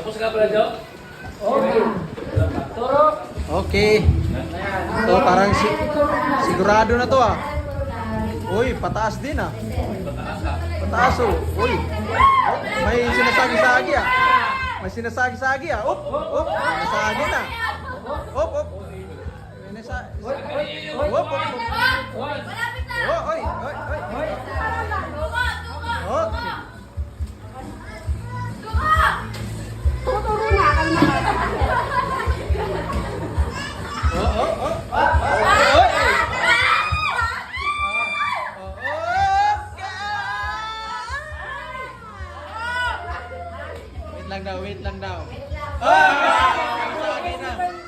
Tapos ka pala, Jo? Okay. Turo. Okay. So parang sigurado na to ah. Uy, pataas din ah. Pataas oh. Uy. Oh, may sinasagi-sagi ah. May sinasagi-sagi ah. Up, up. Sinasagi na. Up, up. Up, up, up. Oh, oy, oy, oy. Okay. Tuturo na kalma. Oh, oh, oh. Oh, wait lang daw, wait lang daw. Ah! Sagay na.